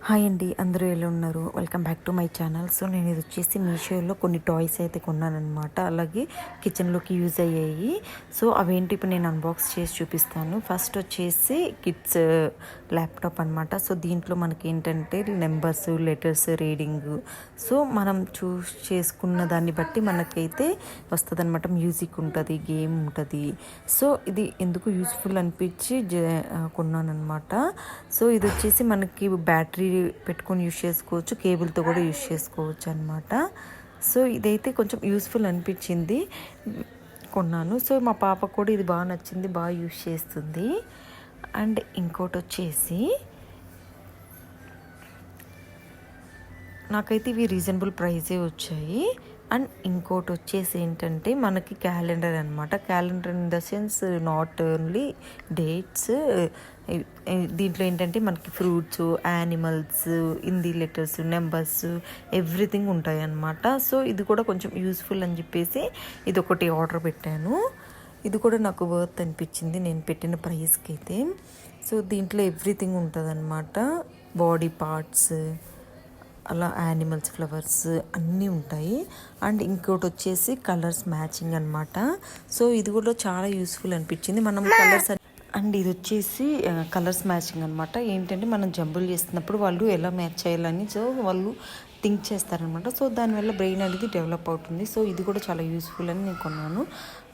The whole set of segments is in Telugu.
హాయ్ అండి, అందరూ ఎలా ఉన్నారు? Welcome back to my channel. So నేను ఇది వచ్చేసి మీషోలో కొన్ని టాయ్స్ అయితే కొన్నానమాట. అలాగే కిచెన్లోకి యూజ్ అయ్యాయి. సో అవేంటి ఇప్పుడు నేను అన్బాక్స్ చేసి చూపిస్తాను. ఫస్ట్ వచ్చేసి కిడ్స్ ల్యాప్టాప్ అనమాట. సో దీంట్లో మనకి ఏంటంటే నెంబర్స్, లెటర్స్, రీడింగ్. సో మనం చూస్ చేసుకున్న దాన్ని బట్టి మనకైతే వస్తుంది అనమాట. మ్యూజిక్ ఉంటుంది, గేమ్ ఉంటుంది. సో ఇది ఎందుకు యూస్ఫుల్ అనిపించి కొన్నాను అనమాట. సో ఇది వచ్చేసి మనకి బ్యాటరీ పెట్టుకొని యూస్ చేసుకోవచ్చు, కేబుల్తో కూడా యూస్ చేసుకోవచ్చు అనమాట. సో ఇదైతే కొంచెం యూస్ఫుల్ అనిపించింది, కొన్నాను. సో మా పాపకు కూడా ఇది బాగా నచ్చింది, బాగా యూస్ చేస్తుంది. అండ్ ఇంకోటి వచ్చేసి నాకైతే ఇవి రీజనబుల్ ప్రైజే వచ్చాయి. అండ్ ఇంకోటి వచ్చేసి ఏంటంటే మనకి క్యాలెండర్ అనమాట. Calendar in the sense not only dates. దీంట్లో ఏంటంటే మనకి fruits, animals, Hindi letters, numbers, everything ఉంటాయి అన్నమాట. సో ఇది కూడా కొంచెం యూస్ఫుల్ అని చెప్పేసి ఇది ఒకటి ఆర్డర్ పెట్టాను. ఇది కూడా నాకు వర్త్ అనిపించింది నేను పెట్టిన ప్రైస్కి అయితే. సో దీంట్లో ఎవ్రీథింగ్ ఉంటుంది అన్నమాట. బాడీ పార్ట్స్, అలా యానిమల్స్, ఫ్లవర్స్ అన్నీ ఉంటాయి. అండ్ ఇంకోటి వచ్చేసి కలర్స్ మ్యాచింగ్ అనమాట. సో ఇది కూడా చాలా యూస్ఫుల్ అనిపించింది. మనం కలర్స్ అండ్ ఇది వచ్చేసి కలర్స్ మ్యాచింగ్ అనమాట. ఏంటంటే మనం జంబుల్ చేస్తున్నప్పుడు వాళ్ళు ఎలా మ్యాచ్ చేయాలని సో వాళ్ళు థింక్ చేస్తారనమాట. సో దానివల్ల బ్రెయిన్ అనేది డెవలప్ అవుతుంది. సో ఇది కూడా చాలా యూస్ఫుల్ అని నేను కొన్నాను.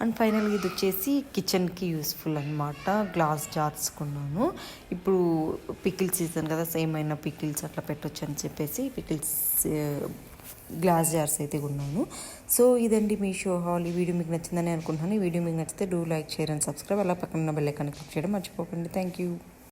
అండ్ ఫైనల్గా ఇది వచ్చేసి కిచెన్కి యూస్ఫుల్ అనమాట. గ్లాస్ జార్స్ కొన్నాను. ఇప్పుడు పికిల్ సీజన్ కదా, ఏమైనా పికిల్స్ అట్లా పెట్టొచ్చు అని చెప్పేసి పికిల్స్ గ్లాస్ జార్స్ అయితే కొన్నాను. సో ఇదండి మీషో హాల్. ఈ వీడియో మీకు నచ్చిందని అనుకుంటున్నాను. ఈ వీడియో మీకు నచ్చితే do like, share and subscribe. అలా పక్కన బెల్ ఐకాన్ క్లిక్ చేయడం మర్చిపోకండి. Thank you.